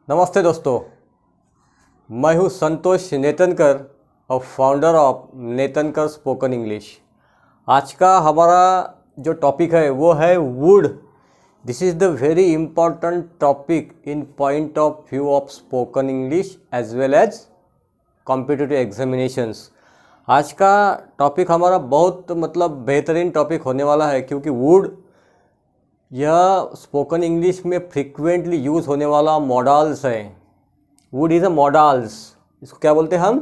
नमस्ते दोस्तों, मैं हूं संतोष नेतनकर और founder of Netankar spoken English. आज का हमारा जो टॉपिक है वो है would. This is the very important topic in point of view of spoken English as well as competitive examinations. आज का टॉपिक हमारा बहुत बेहतरीन टॉपिक होने वाला है, क्योंकि वुड यह स्पोकन इंग्लिश में फ्रिक्वेंटली यूज़ होने वाला मॉडल्स है। वुड इज़ अ मॉडल्स, इसको क्या बोलते हैं हम?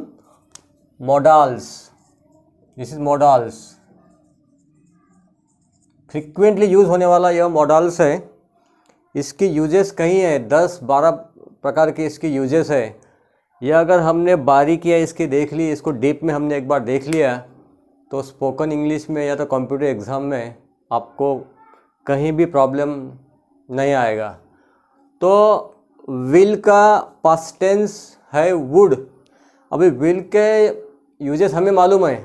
Models. This is models, frequently use होने वाला यह मॉडल्स है। इसकी यूजेस कहीं है, 10-12 प्रकार के इसकी यूजेस है। यह अगर हमने बारीकियाँ इसकी देख ली, इसको डीप में हमने एक बार देख लिया, तो स्पोकन इंग्लिश में या तो कंप्यूटर एग्ज़ाम में आपको कहीं भी प्रॉब्लम नहीं आएगा। तो विल का पास्ट टेंस है वुड। अभी विल के यूजेस हमें मालूम है।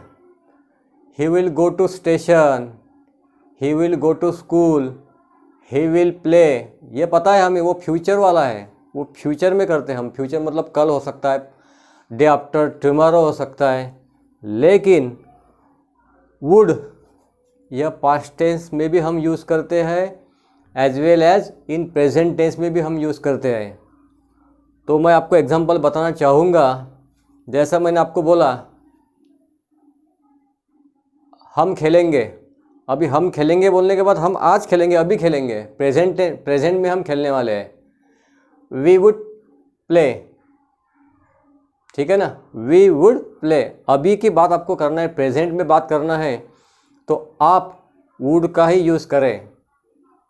He will go to station, he will go to school, he will play, ये पता है हमें। वो फ्यूचर वाला है, वो फ्यूचर में करते हैं हम। फ्यूचर मतलब कल हो सकता है, डे आफ्टर टुमारो हो सकता है। लेकिन वुड यह पास्ट टेंस में भी हम यूज़ करते हैं, as well as in present tense में भी हम यूज़ करते हैं। तो मैं आपको एग्जांपल बताना चाहूँगा। जैसा मैंने आपको बोला, हम खेलेंगे। अभी हम खेलेंगे बोलने के बाद हम आज खेलेंगे, अभी खेलेंगे, प्रेजेंट में हम खेलने वाले हैं। वी वुड प्ले, ठीक है ना? वी वुड प्ले, अभी की बात आपको करना है, प्रेजेंट में बात करना है, तो आप वुड का ही यूज़ करें।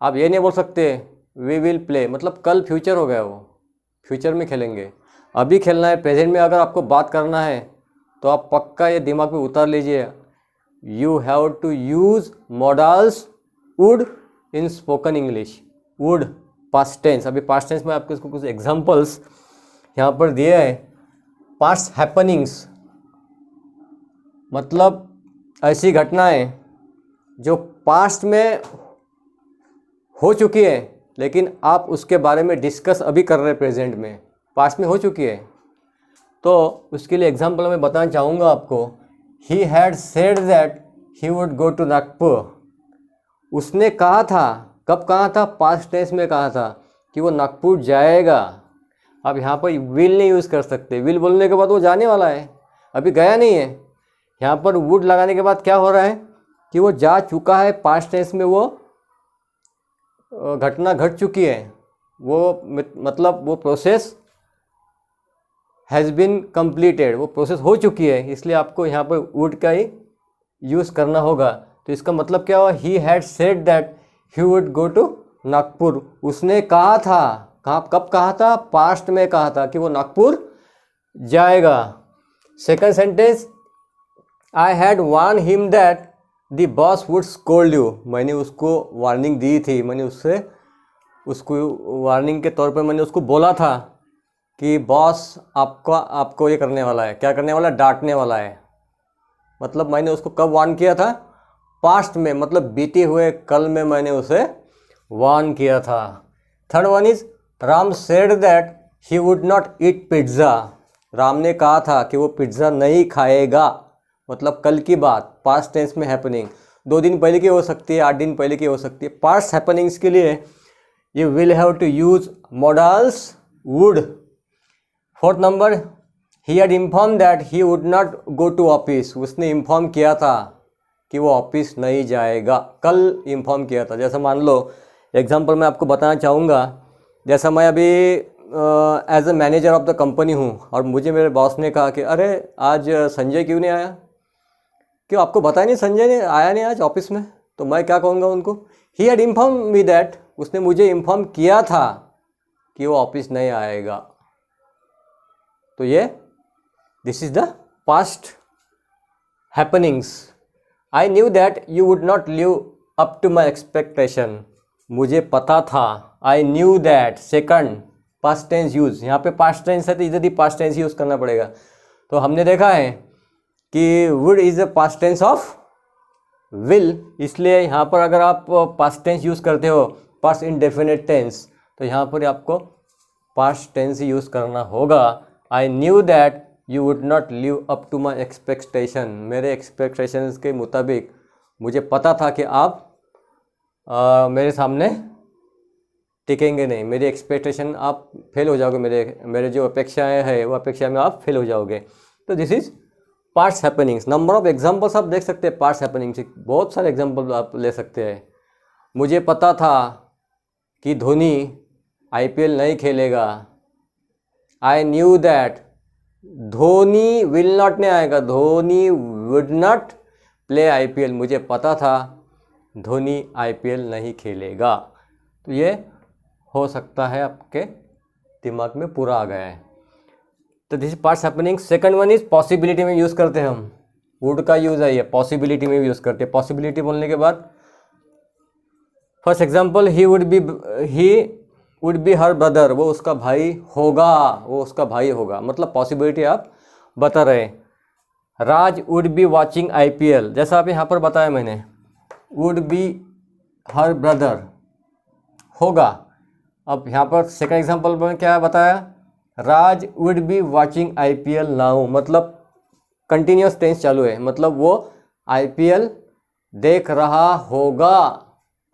आप ये नहीं बोल सकते वी विल प्ले, मतलब कल फ्यूचर हो गया, वो फ्यूचर में खेलेंगे। अभी खेलना है, प्रेजेंट में अगर आपको बात करना है तो आप पक्का ये दिमाग में उतार लीजिए, you have to use modals would in spoken English. Would past tense. अभी पास्ट टेंस में आपको इसको कुछ एग्जांपल्स यहाँ पर दिए हैं। पास्ट हैपनिंग्स मतलब ऐसी घटनाएं जो पास्ट में हो चुकी है, लेकिन आप उसके बारे में डिस्कस अभी कर रहे हैं, प्रेजेंट में, पास्ट में हो चुकी है। तो उसके लिए एग्जांपल मैं बताना चाहूँगा आपको। He had said that he would go to Nagpur. उसने कहा था, कब कहा था? पास्ट टेंस में कहा था कि वो नागपुर जाएगा। अब यहाँ पर विल नहीं यूज़ कर सकते। विल बोलने के बाद वो जाने वाला है, अभी गया नहीं है। यहाँ पर वुड लगाने के बाद क्या हो रहा है कि वो जा चुका है, पास्ट टेंस में वो घटना घट चुकी है। वो मतलब वो प्रोसेस हैज़ बीन कंप्लीटेड, वो प्रोसेस हो चुकी है, इसलिए आपको यहाँ पर वुड का ही यूज़ करना होगा। तो इसका मतलब क्या हुआ? He had said that he would go to Nagpur. उसने कहा था, कब कहा था? पास्ट में कहा था कि वो नागपुर जाएगा। Second sentence, I had warn him that the boss would scold you. मैंने उसको वार्निंग दी थी, मैंने उसको वार्निंग के तौर पे मैंने उसको बोला था कि बॉस आपको ये करने वाला है। क्या करने वाला? डांटने वाला है। मतलब मैंने उसको कब वार्न किया था? पास्ट में, मतलब बीते हुए कल में मैंने उसे वार्न किया था। Third one is, Ram said that he would not eat pizza. Ram ने कहा था कि वो पिज्ज़ा नहीं खाएगा, मतलब कल की बात, पास्ट टेंस में हैपनिंग। 2 दिन पहले की हो सकती है, 8 दिन पहले की हो सकती है। पास्ट हैपनिंग्स के लिए you will have to use modals would. Fourth number, he had inform that he would not go to office. उसने इन्फॉर्म किया था कि वो ऑफिस नहीं जाएगा, कल इन्फॉर्म किया था। जैसा मान लो, एग्जाम्पल मैं आपको बताना चाहूँगा। जैसा मैं अभी as a manager of the company हूँ और मुझे मेरे बॉस ने कहा कि अरे आज संजय क्यों नहीं आया? क्यों, आपको बताया नहीं संजय ने आया नहीं आज ऑफिस में? तो मैं क्या कहूँगा उनको? ही हैड इन्फॉर्म मी दैट, उसने मुझे इन्फॉर्म किया था कि वो ऑफिस नहीं आएगा। तो ये this is the past happenings. I knew that you would not live up to my expectation. मुझे पता था, I knew that. Second past tense use, यहाँ पे पास्ट टेंस है तो इधर ही पास्ट टेंस यूज करना पड़ेगा। तो हमने देखा है कि would is a past tense of will, इसलिए यहाँ पर अगर आप पास्ट टेंस यूज़ करते हो, पास्ट इंडेफिनिट टेंस, तो यहाँ पर आपको पास्ट टेंस यूज़ करना होगा। I knew that you would not live up to my expectation, मेरे एक्सपेक्टेशंस के मुताबिक मुझे पता था कि आप मेरे सामने टिकेंगे नहीं, मेरी एक्सपेक्टेशन आप फेल हो जाओगे, मेरे जो अपेक्षाएं हैं वो अपेक्षा में आप फेल हो जाओगे। तो this is past happenings. Number of examples आप देख सकते हैं पास्ट हैपनिंग्स, बहुत सारे एग्जांपल आप ले सकते हैं। मुझे पता था कि धोनी आईपीएल नहीं खेलेगा। आई knew that, Dhoni will not नहीं आएगा, Dhoni would not play IPL, मुझे पता था धोनी आईपीएल नहीं खेलेगा। तो ये हो सकता है आपके दिमाग में पूरा आ गया है। तो this is past happening. Second one is possibility में यूज़ करते हैं हम, वुड का यूज़ है ये, पॉसिबिलिटी में भी यूज़ करते हैं। पॉसिबिलिटी बोलने के बाद first example, he would be her brother, वो उसका भाई होगा, वो उसका भाई होगा, मतलब पॉसिबिलिटी आप बता रहे हैं। राज वुड बी वॉचिंग आईपीएल, जैसा आप यहाँ पर बताया मैंने, वुड बी हर ब्रदर होगा। अब यहाँ पर सेकंड एग्जांपल में क्या बताया, Raj would be watching IPL now, मतलब कंटिन्यूस टेंस चालू है, मतलब वो आईपीएल देख रहा होगा।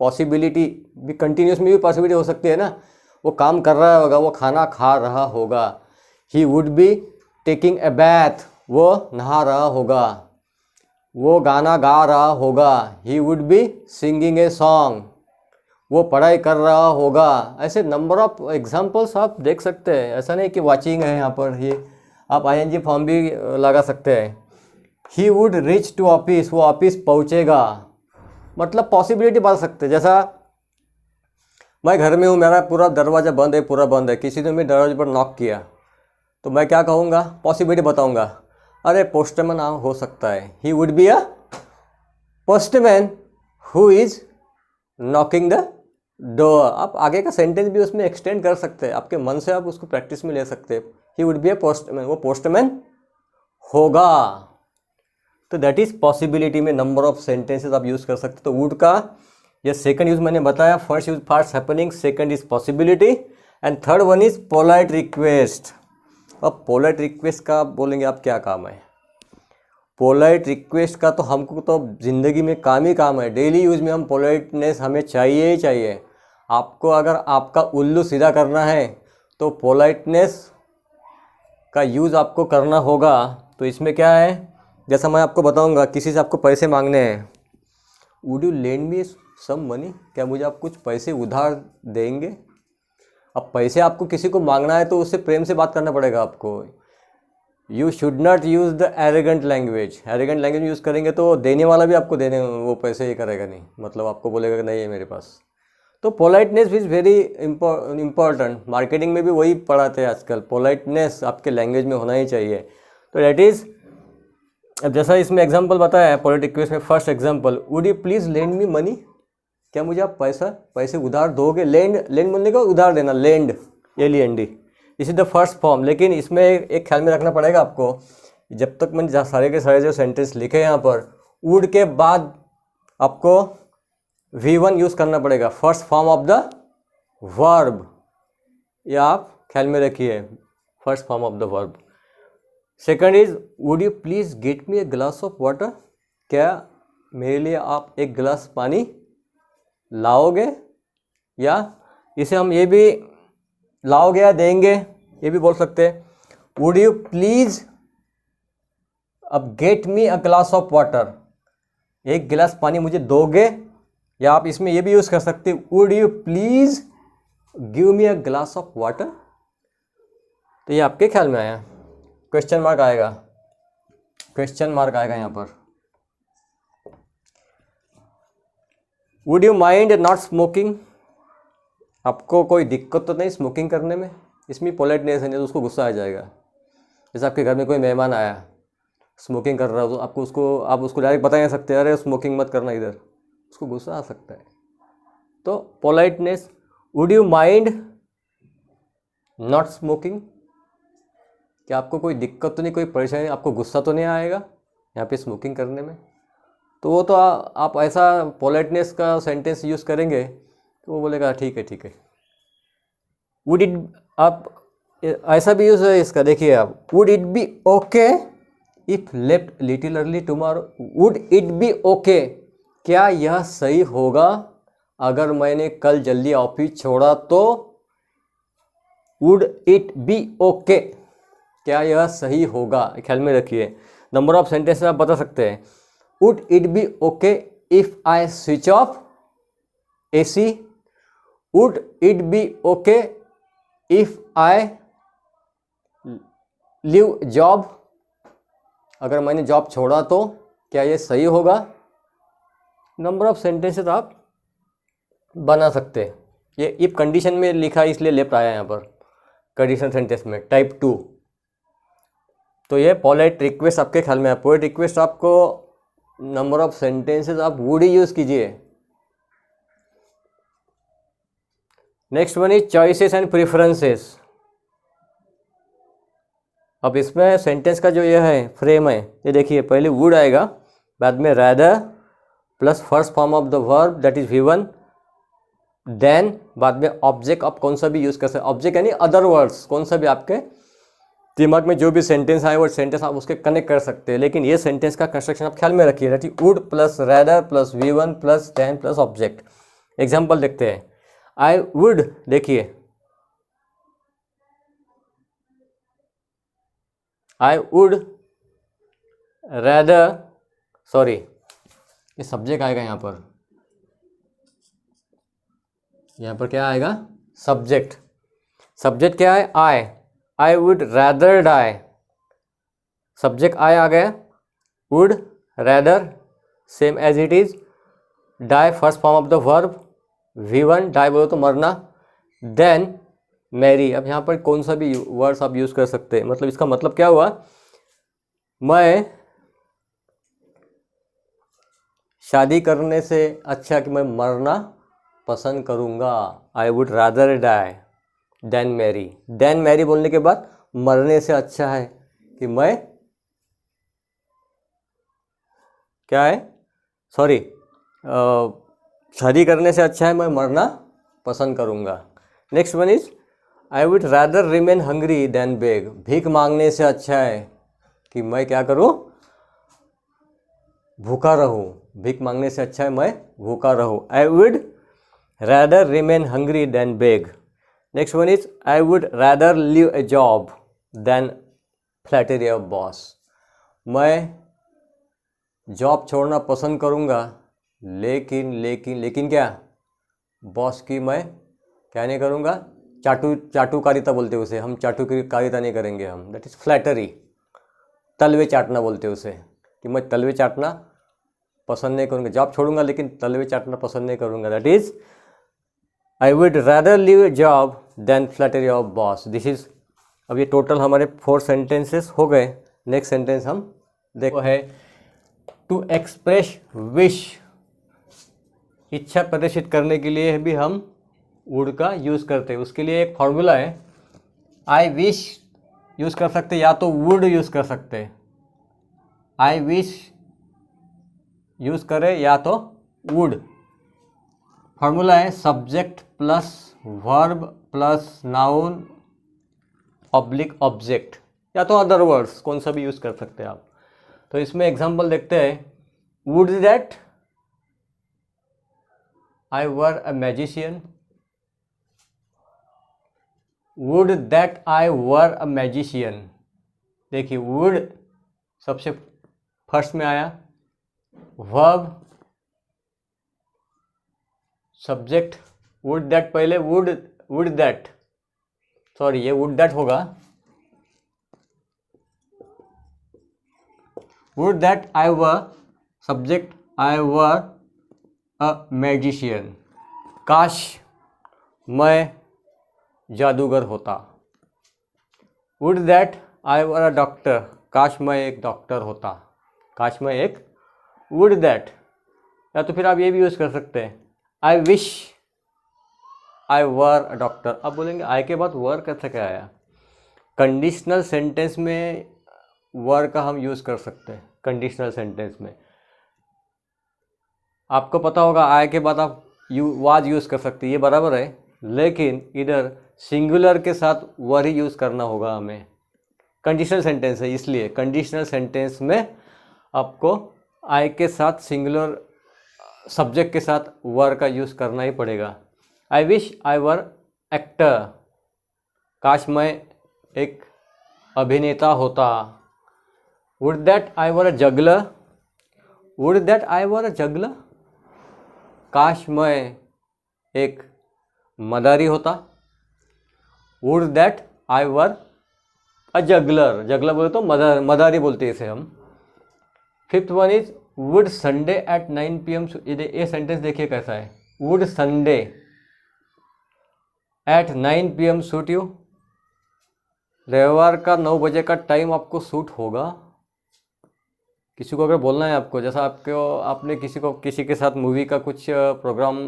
पॉसिबिलिटी भी कंटिन्यूस में भी पॉसिबिलिटी हो सकती है ना, वो काम कर रहा होगा, वो खाना खा रहा होगा। He would be taking a बैथ, वो नहा रहा होगा, वो गाना गा रहा होगा। He would be singing a song, वो पढ़ाई कर रहा होगा। ऐसे नंबर ऑफ एग्जांपल्स आप देख सकते हैं। ऐसा नहीं कि वाचिंग है यहाँ पर, ये आप आईएनजी फॉर्म भी लगा सकते हैं। He would reach to office, वो ऑफिस पहुँचेगा, मतलब पॉसिबिलिटी बता सकते हैं। जैसा मैं घर में हूँ, मेरा पूरा दरवाज़ा बंद है, पूरा बंद है, किसी ने मेरे दरवाजे पर नॉक किया, तो मैं क्या कहूँगा, पॉसिबिलिटी बताऊँगा, अरे पोस्टमैन हो सकता है। He would be a postman who is knocking the door. आप आगे का सेंटेंस भी उसमें एक्सटेंड कर सकते हैं, आपके मन से आप उसको प्रैक्टिस में ले सकते हैं। He would be a postman, वो पोस्टमैन होगा। तो दैट इज़ पॉसिबिलिटी में नंबर ऑफ सेंटेंसेस आप यूज़ कर सकते हैं। तो वुड का ये सेकंड यूज़ मैंने बताया, first use past happening, second is possibility, and third one is polite request. अब पोलाइट रिक्वेस्ट का बोलेंगे आप क्या काम है, पोलाइट रिक्वेस्ट का तो हमको तो ज़िंदगी में काम ही काम है, डेली यूज़ में हम पोलाइटनेस हमें चाहिए ही चाहिए। आपको अगर आपका उल्लू सीधा करना है तो पोलाइटनेस का यूज़ आपको करना होगा। तो इसमें क्या है, जैसा मैं आपको बताऊंगा, किसी से आपको पैसे मांगने हैं, would you lend me some money, क्या मुझे आप कुछ पैसे उधार देंगे। अब पैसे आपको किसी को मांगना है तो उससे प्रेम से बात करना पड़ेगा आपको। You should not use the arrogant language, arrogant language use करेंगे तो देने वाला भी आपको देने वो पैसे ये करेगा नहीं, मतलब आपको बोलेगा कि नहीं है मेरे पास। तो politeness is very important, marketing में भी वही पढ़ाते हैं आजकल, पोलाइटनेस आपके लैंग्वेज में होना ही चाहिए। तो दैट इज़, अब जैसा इसमें एग्जांपल बताया है पोलाइट रिक्वेस्ट में, first example, would you please lend me money, क्या मुझे आप पैसे उधार दोगे। लेंड बोलने का उधार देना, lend, LEND, this is the first form. लेकिन इसमें एक ख्याल में रखना पड़ेगा आपको, जब तक मैंने सारे के सारे जो सेंटेंस लिखे हैं यहाँ पर, वुड के बाद आपको V1 यूज़ करना पड़ेगा, first form of the verb, ये आप ख्याल में रखिए, first form of the verb. Second is, would you please get me a glass of water, क्या मेरे लिए आप एक गिलास पानी लाओगे। या इसे हम ये भी लाओगे या देंगे ये भी बोल सकते हैं, वुड यू प्लीज़ अब get me a glass of water, एक गिलास पानी मुझे दोगे। या आप इसमें ये भी यूज़ कर सकते हैं, would you please give me a glass of water. तो ये आपके ख्याल में आया, क्वेश्चन मार्क आएगा, क्वेश्चन मार्क आएगा यहाँ पर। Would you mind not smoking, आपको कोई दिक्कत तो नहीं स्मोकिंग करने में, इसमें पोलाइटनेस है, नहीं तो उसको गुस्सा आ जाएगा। जैसे आपके घर में कोई मेहमान आया स्मोकिंग कर रहा हो, तो आपको आप उसको डायरेक्ट बता नहीं सकते, अरे स्मोकिंग मत करना इधर, उसको गुस्सा आ सकता है। तो politeness, would you mind not smoking, क्या आपको कोई दिक्कत तो नहीं, कोई परेशानी, आपको गुस्सा तो नहीं आएगा यहाँ पे स्मोकिंग करने में। तो वो तो आप ऐसा पोलाइटनेस का सेंटेंस यूज़ करेंगे तो वो बोलेगा ठीक है ठीक है। वुड इट, आप ऐसा भी यूज़ है इसका, देखिए आप, would it be okay if left little early tomorrow, would it be okay, क्या यह सही होगा अगर मैंने कल जल्दी ऑफिस छोड़ा तो, वुड इट बी ओके, क्या यह सही होगा, ख्याल में रखिए। नंबर ऑफ सेंटेंस आप बता सकते हैं। Would it be okay if I switch off AC, would it be okay if I leave job, अगर मैंने जॉब छोड़ा तो क्या ये सही होगा। नंबर ऑफ सेंटेंसेस आप बना सकते हैं। ये इफ कंडीशन में लिखा है इसलिए लेफ्ट आया यहाँ पर कंडीशन सेंटेंस में, टाइप 2। तो ये पोलाइट रिक्वेस्ट आपके ख्याल में है। पोलाइट रिक्वेस्ट आपको नंबर ऑफ सेंटेंसेस आप वुड ही यूज़ कीजिए। Next one is choices and preferences. अब इसमें सेंटेंस का जो ये है फ्रेम है, ये देखिए, पहले वुड आएगा, बाद में rather plus first form of the verb that is V1, then बाद में ऑब्जेक्ट। आप कौन सा भी यूज़ कर सकते हैं, ऑब्जेक्ट यानी अदर वर्ड्स, कौन सा भी आपके दिमाग में जो भी सेंटेंस आए वो सेंटेंस आप उसके कनेक्ट कर सकते हैं। लेकिन ये सेंटेंस का कंस्ट्रक्शन आप ख्याल में रखिए, that is would plus rather plus V1 plus then plus object. Example देखते हैं। आई वुड, देखिए, आई वुड रैदर, सॉरी ये सब्जेक्ट आएगा यहाँ पर क्या आएगा, सब्जेक्ट। सब्जेक्ट क्या है, I would rather die, subject आ गया, would rather same as it is, die first form of the verb V1, die बोलो तो मरना, देन मैरी। अब यहाँ पर कौन सा भी वर्ड्स आप यूज़ कर सकते हैं। मतलब इसका मतलब क्या हुआ, मैं शादी करने से अच्छा कि मैं मरना पसंद करूँगा, I would rather die than marry. Than marry बोलने के बाद मरने से अच्छा है कि मैं, क्या है, सॉरी, शादी करने से अच्छा है मैं मरना पसंद करूँगा। Next one is I would rather remain hungry than beg, भीख मांगने से अच्छा है कि मैं क्या करूँ, भूखा रहूँ। भीख मांगने से अच्छा है मैं भूखा रहूँ। I would rather remain hungry than beg. Next one is I would rather leave a job than flatter your boss, मैं जॉब छोड़ना पसंद करूँगा, लेकिन क्या, बॉस की मैं क्या नहीं करूँगा, चाटुकारिता बोलते हैं उसे हम, चाटुकारिता नहीं करेंगे हम, दैट इज़ फ्लैटरी। तलवे चाटना बोलते हैं उसे, कि मैं तलवे चाटना पसंद नहीं करूँगा, जॉब छोड़ूंगा लेकिन तलवे चाटना पसंद नहीं करूँगा, that is I would rather leave a job than flatter your boss. This is, अब ये टोटल हमारे 4 सेंटेंसेस हो गए। नेक्स्ट सेंटेंस हम देखो है टू एक्सप्रेस विश, इच्छा प्रदर्शित करने के लिए भी हम वुड का यूज़ करते हैं। उसके लिए एक फॉर्मूला है, आई विश यूज़ कर सकते या तो वुड यूज़ कर सकते, आई विश यूज़ करें या तो वुड। फॉर्मूला है subject plus verb plus noun oblique object, या तो अदर वर्ड्स, कौन सा भी यूज़ कर सकते हैं आप। तो इसमें एग्जांपल देखते हैं। Would that I were a magician, would that I were a magician. देखिए वुड सबसे फर्स्ट में आया, वर्ब सब्जेक्ट वुड दैट पहले, वुड दैट, सॉरी ये वुड दैट होगा, would that I were, subject I were a magician, काश मैं जादूगर होता। Would that I were a doctor, काश मैं एक डॉक्टर होता, काश मैं एक, वुड दैट। या तो फिर आप ये भी यूज़ कर सकते हैं, आई wish I were a doctor. अब बोलेंगे आई के बाद वर कैसे क्या आया, कंडीशनल सेंटेंस में वर का हम यूज़ कर सकते हैं। कंडीशनल सेंटेंस में आपको पता होगा आई के बाद आप वाज यूज़ कर सकते हैं, ये बराबर है। लेकिन इधर सिंगुलर के साथ वर ही यूज़ करना होगा हमें। कंडीशनल सेंटेंस है इसलिए कंडीशनल सेंटेंस में आपको आई के साथ सिंगुलर सब्जेक्ट के साथ वर का यूज़ करना ही पड़ेगा। आई विश आई वर एक्टर, काश मैं एक अभिनेता होता। Would that I were a juggler, would that I were a juggler, काश मैं एक मदारी होता। Would that I were a juggler, juggler बोले तो मदारी बोलते हैं इसे हम। Fifth one is would Sunday at 9 PM, ये सेंटेंस देखिए कैसा है। Would Sunday at 9 PM suit you, रविवार का 9 बजे का टाइम आपको सूट होगा। किसी को अगर बोलना है आपको, जैसा आपने किसी के साथ मूवी का कुछ प्रोग्राम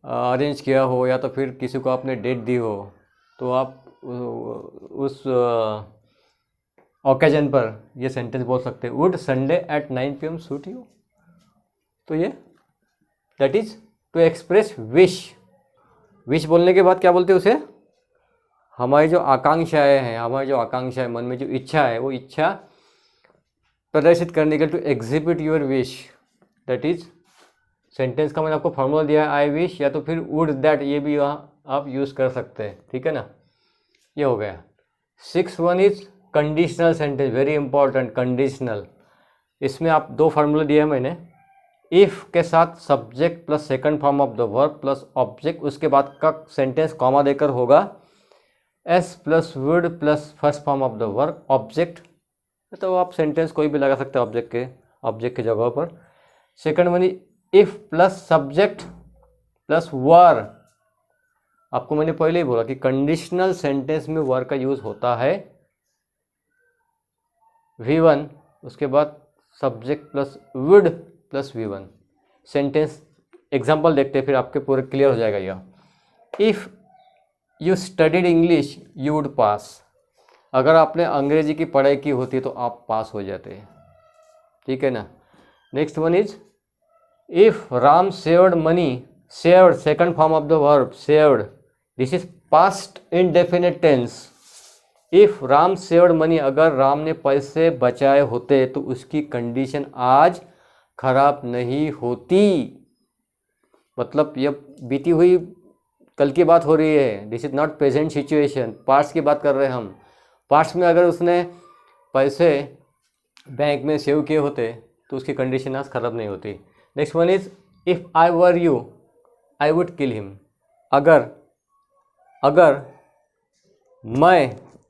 अरेंज किया हो या तो फिर किसी को आपने डेट दी हो, तो आप उस ओकेजन पर ये सेंटेंस बोल सकते हैं, would Sunday at 9 PM suit you. तो ये that is to express wish. Wish बोलने के बाद क्या बोलते हैं उसे, हमारी जो आकांक्षाएं हैं, हमारी जो आकांक्षा है, मन में जो इच्छा है, वो इच्छा प्रदर्शित करने के लिए to exhibit your wish. That is sentence का मैंने आपको फॉर्मूला दिया है, आई विश या तो फिर वुड दैट, ये भी आप यूज़ कर सकते हैं, ठीक है ना। ये हो गया। 6 one is conditional sentence, very important conditional. इसमें आप 2 फार्मूले दिए हैं मैंने, इफ़ के साथ subject plus second form of the verb plus object, उसके बाद का सेंटेंस कॉमा देकर होगा S plus would plus first form of the verb object. तो आप सेंटेंस कोई भी लगा सकते हैं ऑब्जेक्ट के जगह पर। Second one if plus subject plus were. आपको मैंने पहले ही बोला कि कंडीशनल सेंटेंस में वर का यूज होता है V1, उसके बाद subject plus would plus V1। Sentence example देखते हैं फिर आपके पूरे क्लियर हो जाएगा यह। If you studied English you would पास। अगर आपने अंग्रेजी की पढ़ाई की होती तो आप पास हो जाते हैं, ठीक है ना। Next one is if Ram saved money, saved second form of the verb saved, this is past indefinite tense. If Ram saved money, अगर राम ने पैसे बचाए होते तो उसकी कंडीशन आज खराब नहीं होती। मतलब ये बीती हुई कल की बात हो रही है, this is not present situation, past की बात कर रहे हैं हम। पास्ट में अगर उसने पैसे बैंक में सेव किए होते तो उसकी कंडीशन आज खराब नहीं होती। Next one is if I were you I would kill him.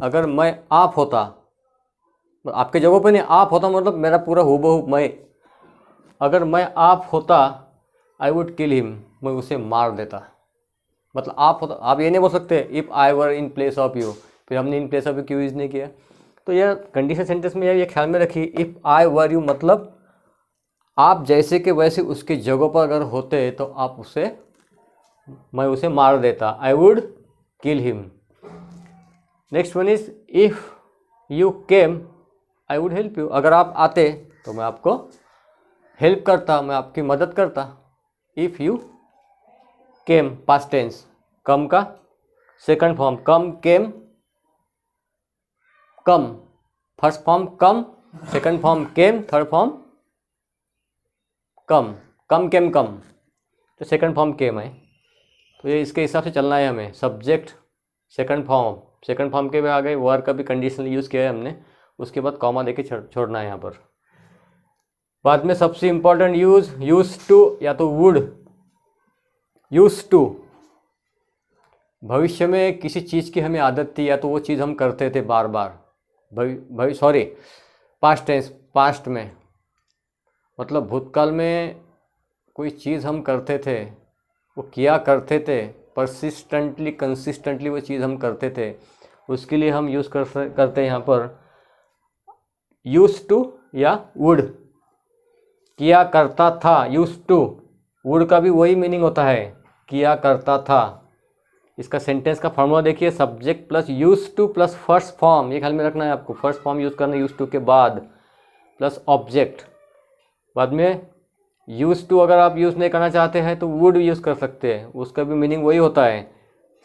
अगर मैं आप होता, आपके जगह पे नहीं, आप होता मतलब मेरा पूरा हूबहू मैं, अगर मैं आप होता आई वुड किल हिम, मैं उसे मार देता। मतलब आप होता, आप ये नहीं बोल सकते if I were in place of you, फिर हमने इन प्लेस ऑफ यू क्यों यूज़ नहीं किया। तो यह कंडीशन सेंटेंस में ये ख्याल में रखिए, इफ़ आई वर यू मतलब आप जैसे कि वैसे उसकी जगह पर अगर होते तो मैं उसे मार देता, I would kill him. Next one is if you came I would help you. अगर आप आते तो मैं आपको हेल्प करता, मैं आपकी मदद करता। If you came past tense, come का second form come, came come, first form come, second form came, third form come came come, तो सेकंड फॉर्म केम है। तो ये इसके हिसाब से चलना है हमें। सब्जेक्ट सेकंड फॉर्म के भी आ गए, वर्ब का भी कंडीशनल यूज़ किया है हमने, उसके बाद कॉमा देके छोड़ना है यहाँ पर। बाद में सबसे इम्पॉर्टेंट यूज टू या तो वुड। यूज टू भविष्य में किसी चीज़ की हमें आदत थी या तो वो चीज़ हम करते थे बार बार। पास्ट टेंस, पास्ट में मतलब भूतकाल में कोई चीज़ हम करते थे, वो किया करते थे, परसिस्टेंटली कंसिस्टेंटली वो चीज़ हम करते थे, उसके लिए हम यूज़ करते हैं यहाँ पर यूज टू या वुड। किया करता था, यूज टू, वुड का भी वही मीनिंग होता है, किया करता था। इसका सेंटेंस का फॉर्मूला देखिए, subject plus use two plus first form, ये ख्याल में रखना है आपको, फर्स्ट फॉर्म यूज़ करना यूज टू के बाद, प्लस ऑब्जेक्ट। बाद में यूज टू अगर आप यूज़ नहीं करना चाहते हैं तो वुड यूज़ कर सकते हैं, उसका भी मीनिंग वही होता है,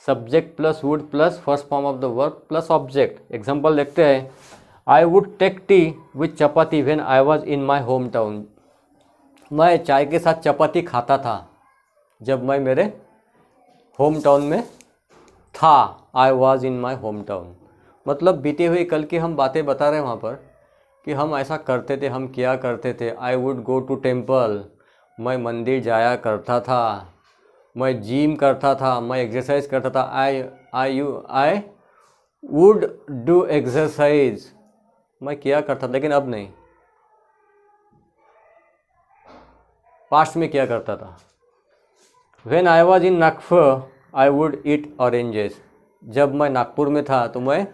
subject plus would plus first form of the verb plus object. Example देखते हैं। I would take tea with chapati when I was in my home town. मैं चाय के साथ चपाती खाता था जब मैं मेरे होम टाउन में था। आई was in my home town मतलब बीते हुए कल की हम बातें बता रहे हैं वहाँ पर कि हम ऐसा करते थे, हम क्या करते थे। I would go to temple, मैं मंदिर जाया करता था। मैं जिम करता था, मैं एक्सरसाइज करता था। आई वुड डू एक्सरसाइज, मैं किया करता था लेकिन अब नहीं। पास्ट में क्या करता था। When I was in Nagpur I would eat oranges, जब मैं नागपुर में था तो मैं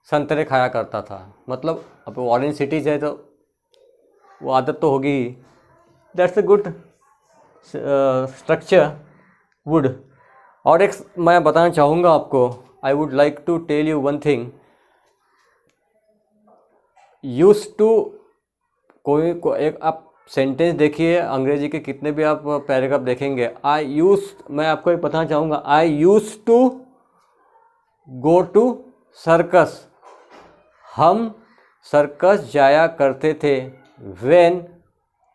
संतरे खाया करता था। मतलब अब ऑरेंज सिटीज है तो वो आदत तो होगी ही। That's a good structure would. और एक मैं बताना चाहूँगा आपको, I would like to tell you one thing. Use to एक आप सेंटेंस देखिए, अंग्रेजी के कितने भी आप पैराग्राफ देखेंगे। मैं आपको एक बताना चाहूँगा, I use to go to circus, हम सर्कस जाया करते थे। When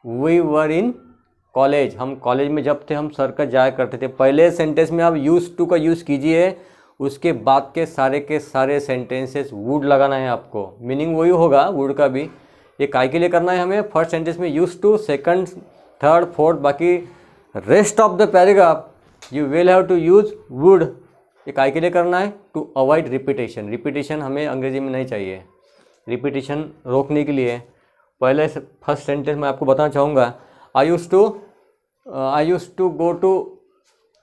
we were in college, हम कॉलेज में जब थे हम सर्कस जाया करते थे। पहले सेंटेंस में आप यूज टू का यूज़ कीजिए, उसके बाद के सारे सेंटेंसेस वुड लगाना है आपको। मीनिंग वही होगा वुड का भी। ये काय के लिए करना है हमें, फर्स्ट सेंटेंस में use to, second third fourth, बाकी rest of the paragraph you will have to use would. ये काय के लिए करना है, टू अवॉइड रिपीटेशन। रिपीटेशन हमें अंग्रेजी में नहीं चाहिए, रिपीटेशन रोकने के लिए। पहले फर्स्ट सेंटेंस में आपको बताना चाहूँगा, I use to go to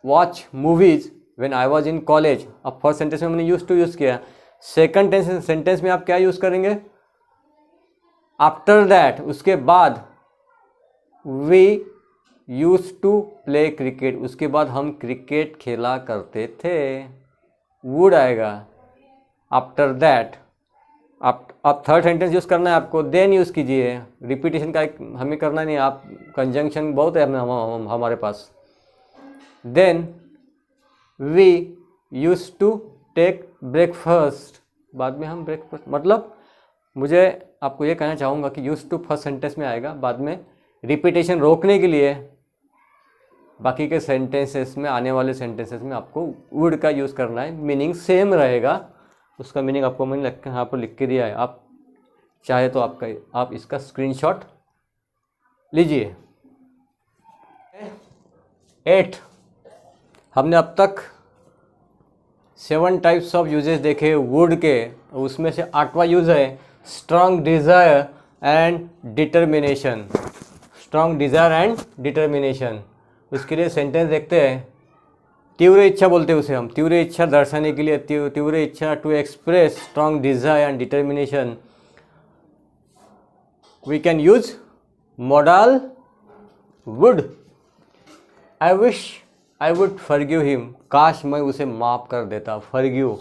watch movies when I was in college. अब फर्स्ट सेंटेंस में हमने यूज टू यूज़ किया। सेकंड सेंटेंस में आप क्या यूज़ करेंगे, आफ्टर दैट, उसके बाद we use to play cricket, उसके बाद हम क्रिकेट खेला करते थे। वुड आएगा आफ्टर दैट। आप थर्ड सेंटेंस यूज़ करना है आपको, देन यूज़ कीजिए। रिपीटेशन का हमें करना नहीं, आप कंजंक्शन बहुत है हमारे पास। Then we use to take breakfast, बाद में हम ब्रेकफास्ट, मतलब मुझे आपको ये कहना चाहूँगा कि यूज टू फर्स्ट सेंटेंस में आएगा, बाद में रिपीटेशन रोकने के लिए बाकी के सेंटेंसेस में, आने वाले सेंटेंसेस में आपको वुड का यूज़ करना है। मीनिंग सेम रहेगा, उसका मीनिंग आपको मैंने यहाँ पर लिख के दिया है। आप चाहे तो आप इसका स्क्रीनशॉट लीजिए। 8, हमने अब तक 7 टाइप्स ऑफ यूजेस देखे वुड के। उसमें से 8वां यूज़ है strong desire and determination. Strong desire and determination, उसके लिए सेंटेंस देखते हैं। तीव्र इच्छा बोलते हैं उसे हम, तीव्र इच्छा दर्शाने के लिए, तीव्र इच्छा to express strong desire and determination we can use modal would. I wish I would forgive him, काश मैं उसे माफ़ कर देता। फॉरगिव,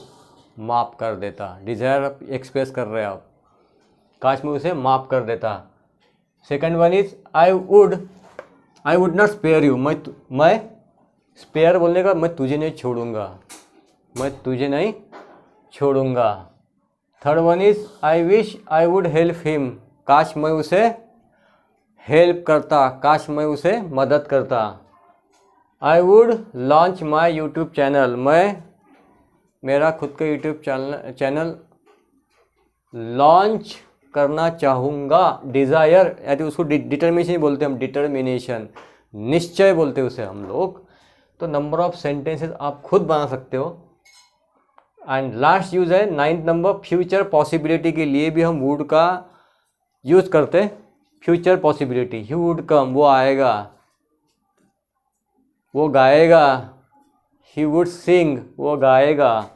माफ़ कर देता। डिज़ायर एक्सप्रेस कर रहे हैं आप, काश मैं उसे माफ़ कर देता। Second one is I would not spare you, मैं स्पेयर बोलने का, मैं तुझे नहीं छोड़ूंगा, मैं तुझे नहीं छोड़ूंगा। Third one is I wish I would help him, काश मैं उसे हेल्प करता, काश मैं उसे मदद करता। I would launch my YouTube channel, मैं मेरा खुद का यूट्यूब चैनल लॉन्च करना चाहूँगा। डिज़ायर यानी उसको डिटर्मिनेशन बोलते हैं हम, डिटर्मिनेशन, निश्चय बोलते हैं उसे हम लोग। तो नंबर ऑफ सेंटेंसेस आप खुद बना सकते हो। एंड लास्ट यूज़ है 9th नंबर, फ्यूचर पॉसिबिलिटी के लिए भी हम वुड का यूज़ करते। Future possibility, he would come, वो आएगा, वो गाएगा। ही वुड सिंग, वो गाएगा।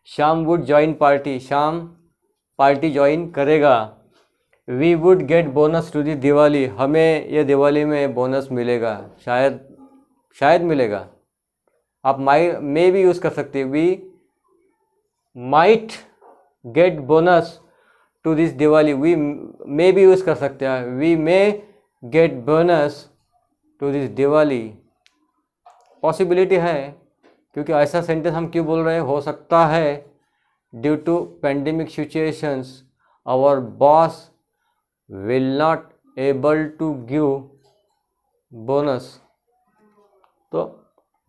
Shyam would join party, Shyam party join करेगा। We would get bonus to the Diwali, हमें ये दिवाली में बोनस मिलेगा, शायद मिलेगा। आप मे भी यूज़ कर सकते हैं, we might get bonus to this Diwali, we may भी यूज़ कर सकते हैं, we may get bonus to this Diwali. Possibility है, क्योंकि ऐसा सेंटेंस हम क्यों बोल रहे हैं, हो सकता है due to pandemic situations our boss will not able to give bonus. तो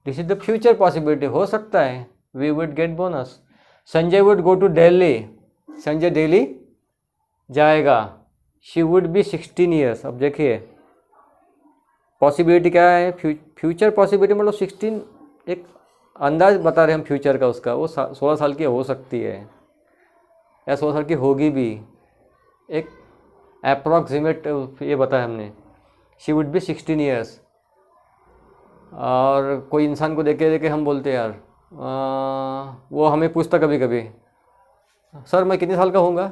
this is the future possibility, हो सकता है we would get bonus. Sanjay would go to Delhi, Sanjay Delhi जाएगा। She would be 16 years. अब देखिए पॉसिबिलिटी क्या है, फ्यूचर पॉसिबिलिटी मतलब 16, एक अंदाज बता रहे हम फ्यूचर का, उसका वो 16 साल की हो सकती है या 16 साल की होगी भी, एक अप्रॉक्सीमेट ये बताया हमने। She would be 16 years. और कोई इंसान को देखे देखे हम बोलते यार वो हमें पूछता कभी कभी, सर मैं कितने साल का होऊंगा,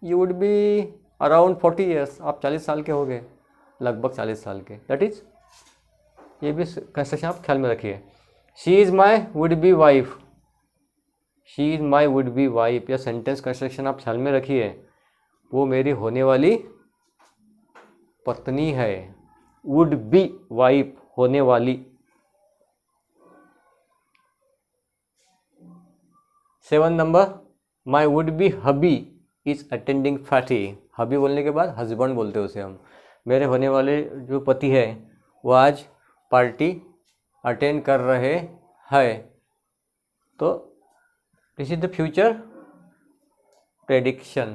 you would be around 40 years, आप 40 साल के हो गए, लगभग 40 साल के। दैट इज़, ये भी कंस्ट्रक्शन आप ख्याल में रखिए। She is my would B wife, she is my would B wife, या सेंटेंस कंस्ट्रक्शन आप ख्याल में रखिए, वो मेरी होने वाली पत्नी है। वुड बी वाइफ, होने वाली। 7 number, my would be hubby is attending party. Hubby बोलने के बाद हस्बैंड बोलते हैं उसे हम। मेरे होने वाले जो पति है वो आज पार्टी अटेंड कर रहे हैं। तो this is the future prediction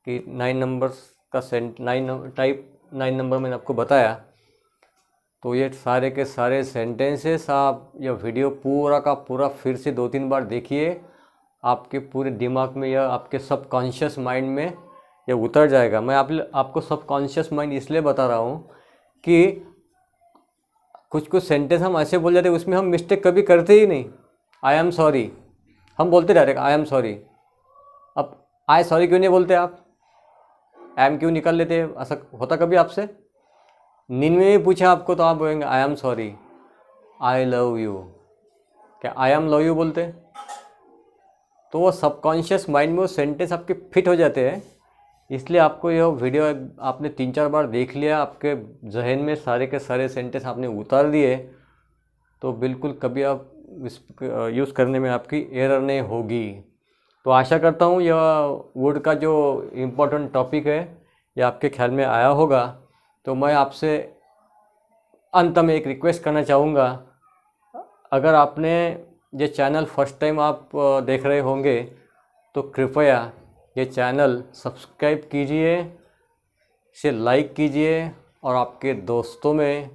कि 9 नंबर्स का 9 नंबर मैंने आपको बताया। तो ये सारे के सारे सेंटेंसेस आप यह वीडियो पूरा का पूरा फिर से 2-3 बार देखिए, आपके पूरे दिमाग में या आपके सबकॉन्शियस माइंड में ये उतर जाएगा। मैं आपको सबकॉन्शियस माइंड इसलिए बता रहा हूँ कि कुछ कुछ सेंटेंस हम ऐसे बोल जाते हैं उसमें हम मिस्टेक कभी करते ही नहीं। आई एम सॉरी हम बोलते डायरेक्ट आई एम सॉरी। अब आई सॉरी क्यों नहीं बोलते आप, एम क्यों निकाल लेते हैं? ऐसा होता कभी आपसे? नींद में भी पूछा आपको तो आप बोलेंगे I am sorry, I love you. क्या आई एम लव यू बोलते? तो वो सबकॉन्शियस माइंड में वो सेंटेंस आपके फिट हो जाते हैं। इसलिए आपको यह वीडियो आपने 3-4 बार देख लिया, आपके जहन में सारे के सारे सेंटेंस आपने उतार दिए, तो बिल्कुल कभी आप इस यूज़ करने में आपकी एरर नहीं होगी। तो आशा करता हूँ यह वुड का जो इम्पोर्टेंट टॉपिक है यह आपके ख्याल में आया होगा। तो मैं आपसे अंत में एक रिक्वेस्ट करना चाहूँगा, अगर आपने ये चैनल फर्स्ट टाइम आप देख रहे होंगे तो कृपया ये चैनल सब्सक्राइब कीजिए, इसे लाइक कीजिए और आपके दोस्तों में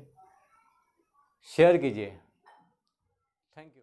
शेयर कीजिए। Thank you.